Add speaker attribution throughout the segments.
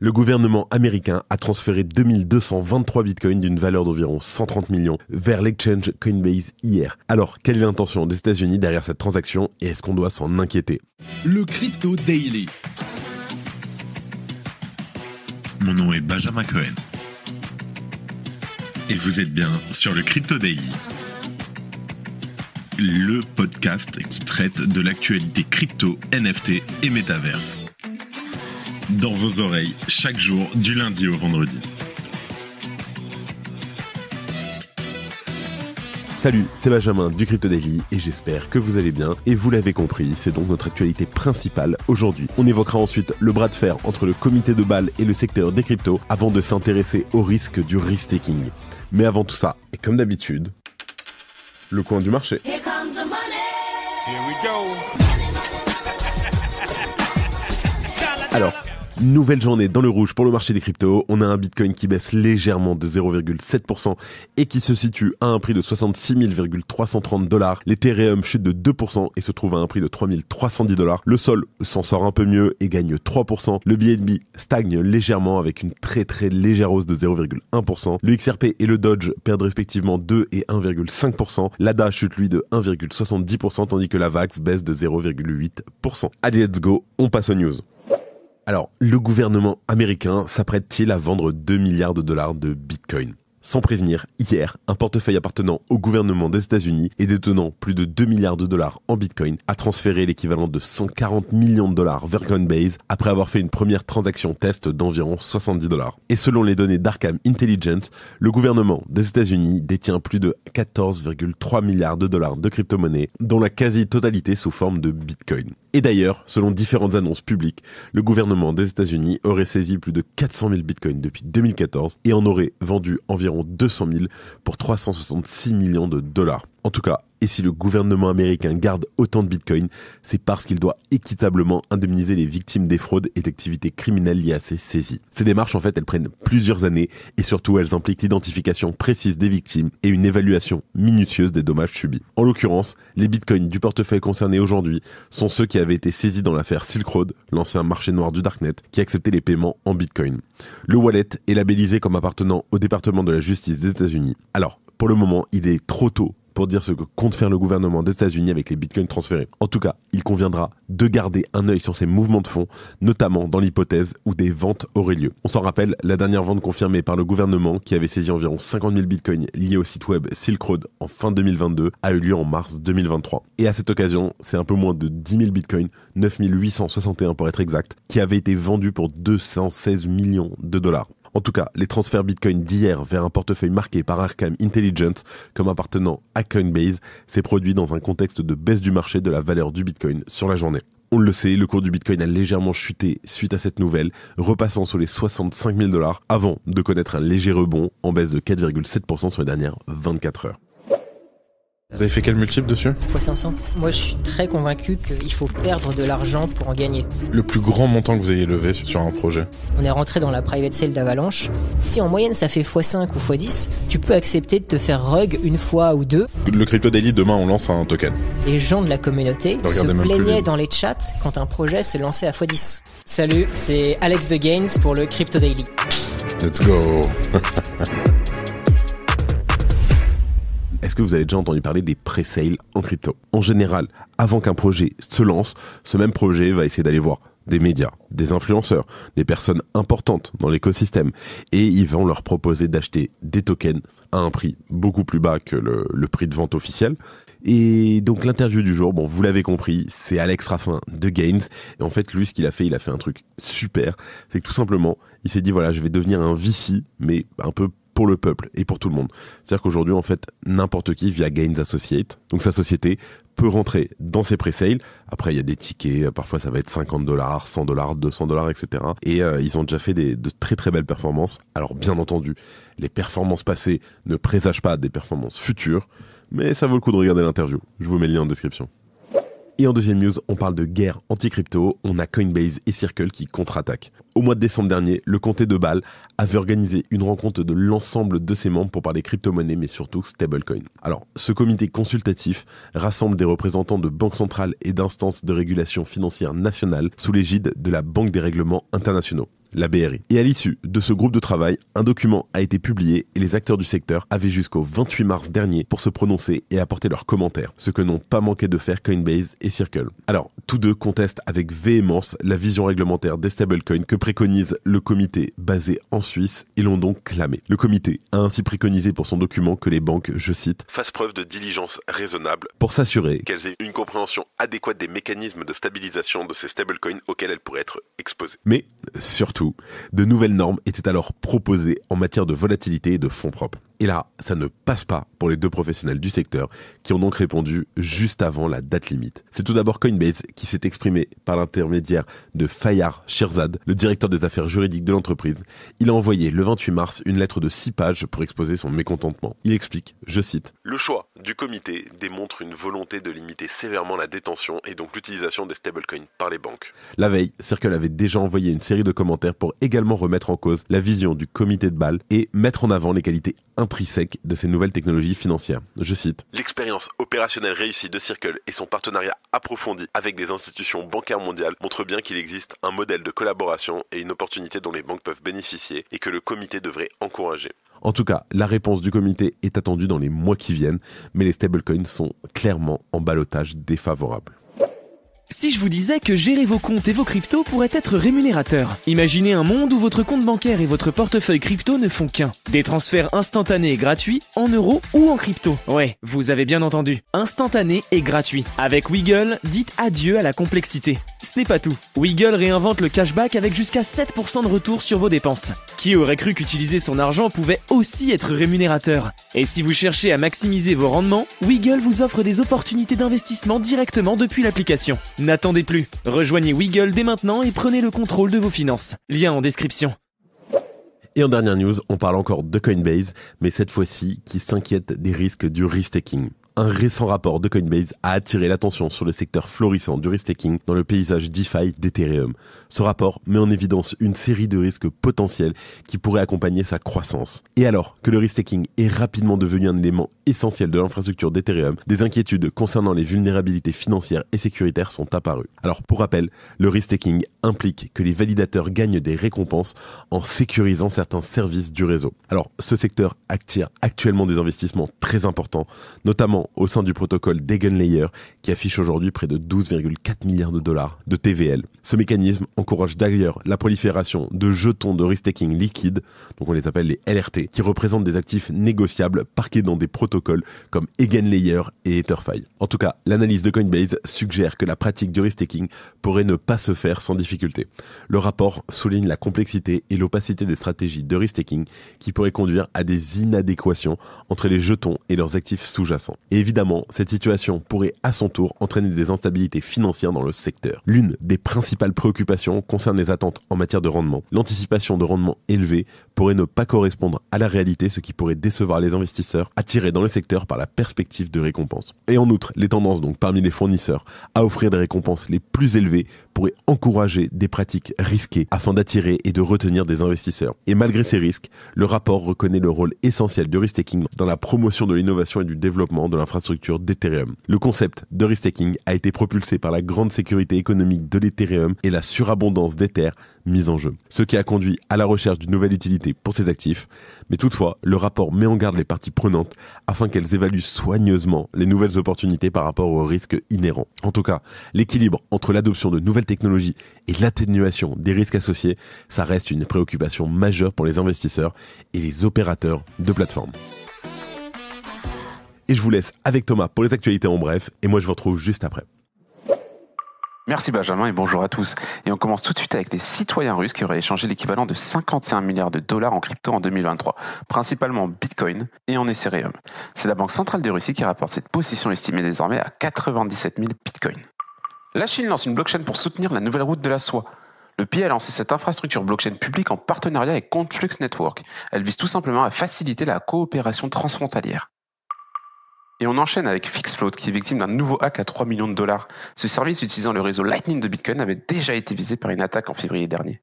Speaker 1: Le gouvernement américain a transféré 2223 bitcoins d'une valeur d'environ 130 millions vers l'exchange Coinbase hier. Alors, quelle est l'intention des États-Unis derrière cette transaction et est-ce qu'on doit s'en inquiéter?
Speaker 2: Le Crypto Daily.
Speaker 3: Mon nom est Benjamin Cohen. Et vous êtes bien sur le Crypto Daily. Le podcast qui traite de l'actualité crypto, NFT et métaverse. Dans vos oreilles, chaque jour, du lundi au vendredi.
Speaker 1: Salut, c'est Benjamin du Crypto Daily et j'espère que vous allez bien. Et vous l'avez compris, c'est donc notre actualité principale aujourd'hui. On évoquera ensuite le bras de fer entre le comité de Bâle et le secteur des cryptos avant de s'intéresser au risque du risk-taking. Mais avant tout ça, et comme d'habitude, le coin du marché.
Speaker 4: Here comes the money.
Speaker 5: Here we go.
Speaker 1: Alors, nouvelle journée dans le rouge pour le marché des cryptos. On a un Bitcoin qui baisse légèrement de 0,7% et qui se situe à un prix de 66 330 $. L'Ethereum chute de 2% et se trouve à un prix de 3 310 $. Le Sol s'en sort un peu mieux et gagne 3%. Le BNB stagne légèrement avec une très légère hausse de 0,1%. Le XRP et le Doge perdent respectivement 2 et 1,5%. L'ADA chute lui de 1,70% tandis que la VAX baisse de 0,8%. Allez, let's go, on passe aux news. Alors, le gouvernement américain s'apprête-t-il à vendre 2 milliards de dollars de Bitcoin ? Sans prévenir, hier, un portefeuille appartenant au gouvernement des États-Unis et détenant plus de 2 milliards de dollars en Bitcoin a transféré l'équivalent de 140 millions de dollars vers Coinbase après avoir fait une première transaction test d'environ 70 $. Et selon les données d'Arkham Intelligence, le gouvernement des États-Unis détient plus de 14,3 milliards de dollars de crypto-monnaies, dont la quasi-totalité sous forme de Bitcoin. Et d'ailleurs, selon différentes annonces publiques, le gouvernement des États-Unis aurait saisi plus de 400 000 bitcoins depuis 2014 et en aurait vendu environ 200 000 pour 366 millions de dollars. En tout cas, et si le gouvernement américain garde autant de bitcoins, c'est parce qu'il doit équitablement indemniser les victimes des fraudes et d'activités criminelles liées à ces saisies. Ces démarches, en fait, elles prennent plusieurs années et surtout, elles impliquent l'identification précise des victimes et une évaluation minutieuse des dommages subis. En l'occurrence, les bitcoins du portefeuille concerné aujourd'hui sont ceux qui avaient été saisis dans l'affaire Silk Road, l'ancien marché noir du Darknet, qui acceptait les paiements en bitcoin. Le wallet est labellisé comme appartenant au département de la justice des États-Unis. Alors, pour le moment, il est trop tôt pour dire ce que compte faire le gouvernement des États-Unis avec les bitcoins transférés. En tout cas, il conviendra de garder un œil sur ces mouvements de fonds, notamment dans l'hypothèse où des ventes auraient lieu. On s'en rappelle, la dernière vente confirmée par le gouvernement, qui avait saisi environ 50 000 bitcoins liés au site web Silk Road en fin 2022, a eu lieu en mars 2023. Et à cette occasion, c'est un peu moins de 10 000 bitcoins, 9 861 pour être exact, qui avaient été vendus pour 216 millions de dollars. En tout cas, les transferts Bitcoin d'hier vers un portefeuille marqué par Arkham Intelligence comme appartenant à Coinbase s'est produit dans un contexte de baisse du marché de la valeur du Bitcoin sur la journée. On le sait, le cours du Bitcoin a légèrement chuté suite à cette nouvelle, repassant sous les 65 000 $ avant de connaître un léger rebond en baisse de 4,7% sur les dernières 24 heures.
Speaker 5: Vous avez fait quel multiple dessus ?
Speaker 6: x500. Moi, je suis très convaincu qu'il faut perdre de l'argent pour en gagner.
Speaker 5: Le plus grand montant que vous ayez levé sur un projet ?
Speaker 6: On est rentré dans la private sale d'Avalanche. Si en moyenne ça fait x5 ou x10, tu peux accepter de te faire rug une fois ou deux.
Speaker 5: Le Crypto Daily, demain, on lance un token.
Speaker 6: Les gens de la communauté se
Speaker 5: Regardez même plus
Speaker 6: plaignaient
Speaker 5: vite.
Speaker 6: dans les chats quand un projet se lançait à x10. Salut, c'est Alex de Gains pour le Crypto Daily.
Speaker 5: Let's go.
Speaker 1: Est-ce que vous avez déjà entendu parler des pré-sales en crypto ? En général, avant qu'un projet se lance, ce même projet va essayer d'aller voir des médias, des influenceurs, des personnes importantes dans l'écosystème et ils vont leur proposer d'acheter des tokens à un prix beaucoup plus bas que le prix de vente officiel. Et donc l'interview du jour, bon vous l'avez compris, c'est Alex Raffin de Gains. Et en fait lui ce qu'il a fait, il a fait un truc super, c'est que tout simplement il s'est dit voilà je vais devenir un VC mais un peu pour le peuple et pour tout le monde. C'est-à-dire qu'aujourd'hui, en fait, n'importe qui via Gains Associate, donc sa société, peut rentrer dans ses pré-sales. Après, il y a des tickets, parfois ça va être 50 $, 100 $, 200 $, etc. Et ils ont déjà fait de très belles performances. Alors bien entendu, les performances passées ne présagent pas des performances futures, mais ça vaut le coup de regarder l'interview. Je vous mets le lien en description. Et en deuxième news, on parle de guerre anti-crypto, on a Coinbase et Circle qui contre-attaquent. Au mois de décembre dernier, le comté de Bâle avait organisé une rencontre de l'ensemble de ses membres pour parler crypto-monnaies, mais surtout stablecoin. Alors, ce comité consultatif rassemble des représentants de banques centrales et d'instances de régulation financière nationale sous l'égide de la Banque des règlements internationaux. la BRI. Et à l'issue de ce groupe de travail, un document a été publié et les acteurs du secteur avaient jusqu'au 28 mars dernier pour se prononcer et apporter leurs commentaires, ce que n'ont pas manqué de faire Coinbase et Circle. Alors, tous deux contestent avec véhémence la vision réglementaire des stablecoins que préconise le comité basé en Suisse et l'ont donc clamé. Le comité a ainsi préconisé pour son document que les banques, je cite, fassent preuve de diligence raisonnable pour s'assurer qu'elles aient une compréhension adéquate des mécanismes de stabilisation de ces stablecoins auxquels elles pourraient être exposées. Mais, surtout, de nouvelles normes étaient alors proposées en matière de volatilité et de fonds propres. Et là, ça ne passe pas pour les deux professionnels du secteur qui ont donc répondu juste avant la date limite. C'est tout d'abord Coinbase qui s'est exprimé par l'intermédiaire de Fayyar Shirzad, le directeur des affaires juridiques de l'entreprise. Il a envoyé le 28 mars une lettre de 6 pages pour exposer son mécontentement. Il explique, je cite, « Le choix du comité démontre une volonté de limiter sévèrement la détention et donc l'utilisation des stablecoins par les banques. » La veille, Circle avait déjà envoyé une série de commentaires pour également remettre en cause la vision du comité de Bâle et mettre en avant les qualités intrinsèque de ces nouvelles technologies financières. Je cite, « L'expérience opérationnelle réussie de Circle et son partenariat approfondi avec des institutions bancaires mondiales montrent bien qu'il existe un modèle de collaboration et une opportunité dont les banques peuvent bénéficier et que le comité devrait encourager. » En tout cas, la réponse du comité est attendue dans les mois qui viennent, mais les stablecoins sont clairement en ballottage défavorable.
Speaker 4: Si je vous disais que gérer vos comptes et vos cryptos pourrait être rémunérateur. Imaginez un monde où votre compte bancaire et votre portefeuille crypto ne font qu'un. Des transferts instantanés et gratuits en euros ou en crypto. Ouais, vous avez bien entendu. Instantané et gratuit. Avec Wiggle, dites adieu à la complexité. Ce n'est pas tout. Wiggle réinvente le cashback avec jusqu'à 7% de retour sur vos dépenses. Qui aurait cru qu'utiliser son argent pouvait aussi être rémunérateur? Et si vous cherchez à maximiser vos rendements, Wiggle vous offre des opportunités d'investissement directement depuis l'application. N'attendez plus. Rejoignez Wiggle dès maintenant et prenez le contrôle de vos finances. Lien en description.
Speaker 1: Et en dernière news, on parle encore de Coinbase, mais cette fois-ci qui s'inquiète des risques du risk-taking. Un récent rapport de Coinbase a attiré l'attention sur le secteur florissant du risk-taking dans le paysage DeFi d'Ethereum. Ce rapport met en évidence une série de risques potentiels qui pourraient accompagner sa croissance. Et alors que le risk-taking est rapidement devenu un élément essentiel de l'infrastructure d'Ethereum, des inquiétudes concernant les vulnérabilités financières et sécuritaires sont apparues. Alors pour rappel, le risk-taking implique que les validateurs gagnent des récompenses en sécurisant certains services du réseau. Alors ce secteur attire actuellement des investissements très importants, notamment au sein du protocole d'Eigenlayer qui affiche aujourd'hui près de 12,4 milliards de dollars de TVL. Ce mécanisme encourage d'ailleurs la prolifération de jetons de risk-taking liquides, donc on les appelle les LRT, qui représentent des actifs négociables parqués dans des protocoles comme Eigenlayer et Etherfi. En tout cas, l'analyse de Coinbase suggère que la pratique du risk-taking pourrait ne pas se faire sans difficulté. Le rapport souligne la complexité et l'opacité des stratégies de risk-taking qui pourraient conduire à des inadéquations entre les jetons et leurs actifs sous-jacents. Et évidemment, cette situation pourrait à son tour entraîner des instabilités financières dans le secteur. L'une des principales préoccupations concerne les attentes en matière de rendement. L'anticipation de rendement élevé pourrait ne pas correspondre à la réalité, ce qui pourrait décevoir les investisseurs attirés dans le secteur par la perspective de récompense. Et en outre, les tendances donc parmi les fournisseurs à offrir des récompenses les plus élevées pourraient encourager des pratiques risquées afin d'attirer et de retenir des investisseurs. Et malgré ces risques, le rapport reconnaît le rôle essentiel du risk-taking dans la promotion de l'innovation et du développement de l'infrastructure d'Ethereum. Le concept de risk-taking a été propulsé par la grande sécurité économique de l'Ethereum et la surabondance d'Ether mise en jeu, ce qui a conduit à la recherche d'une nouvelle utilité pour ces actifs. Mais toutefois, le rapport met en garde les parties prenantes afin qu'elles évaluent soigneusement les nouvelles opportunités par rapport aux risques inhérents. En tout cas, l'équilibre entre l'adoption de nouvelles technologies et l'atténuation des risques associés, ça reste une préoccupation majeure pour les investisseurs et les opérateurs de plateformes. Et je vous laisse avec Thomas pour les actualités en bref, et moi je vous retrouve juste après.
Speaker 7: Merci Benjamin et bonjour à tous. Et on commence tout de suite avec les citoyens russes qui auraient échangé l'équivalent de 51 milliards de dollars en crypto en 2023, principalement en Bitcoin et en Ethereum. C'est la Banque centrale de Russie qui rapporte cette possession estimée désormais à 97 000 Bitcoins. La Chine lance une blockchain pour soutenir la nouvelle route de la soie. Le pays a lancé cette infrastructure blockchain publique en partenariat avec Conflux Network. Elle vise tout simplement à faciliter la coopération transfrontalière. Et on enchaîne avec Fixfloat qui est victime d'un nouveau hack à 3 millions de dollars. Ce service utilisant le réseau Lightning de Bitcoin avait déjà été visé par une attaque en février dernier.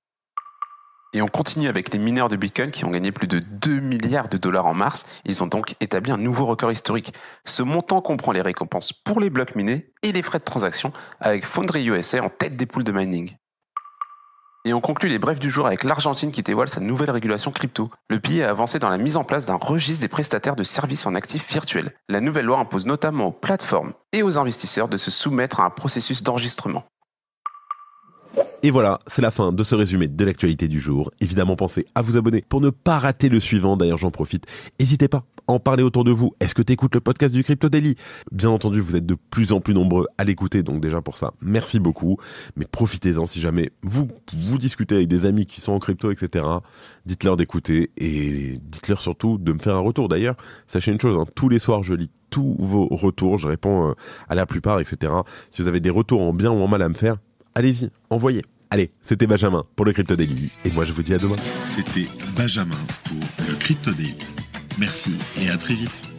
Speaker 7: Et on continue avec les mineurs de Bitcoin qui ont gagné plus de 2 milliards de dollars en mars. Ils ont donc établi un nouveau record historique. Ce montant comprend les récompenses pour les blocs minés et les frais de transaction avec Foundry USA en tête des poules de mining. Et on conclut les brefs du jour avec l'Argentine qui dévoile sa nouvelle régulation crypto. Le pays a avancé dans la mise en place d'un registre des prestataires de services en actifs virtuels. La nouvelle loi impose notamment aux plateformes et aux investisseurs de se soumettre à un processus d'enregistrement.
Speaker 1: Et voilà, c'est la fin de ce résumé de l'actualité du jour. Évidemment, pensez à vous abonner pour ne pas rater le suivant. D'ailleurs, j'en profite. N'hésitez pas à en parler autour de vous. Est-ce que tu écoutes le podcast du Crypto Daily ? Bien entendu, vous êtes de plus en plus nombreux à l'écouter. Donc déjà pour ça, merci beaucoup. Mais profitez-en si jamais vous discutez avec des amis qui sont en crypto, etc. Dites-leur d'écouter et dites-leur surtout de me faire un retour. D'ailleurs, sachez une chose, tous les soirs, je lis tous vos retours. Je réponds à la plupart, etc. Si vous avez des retours en bien ou en mal à me faire, allez-y, envoyez. Allez, c'était Benjamin pour le Crypto Daily. Et moi, je vous dis à demain.
Speaker 3: C'était Benjamin pour le Crypto Daily. Merci et à très vite.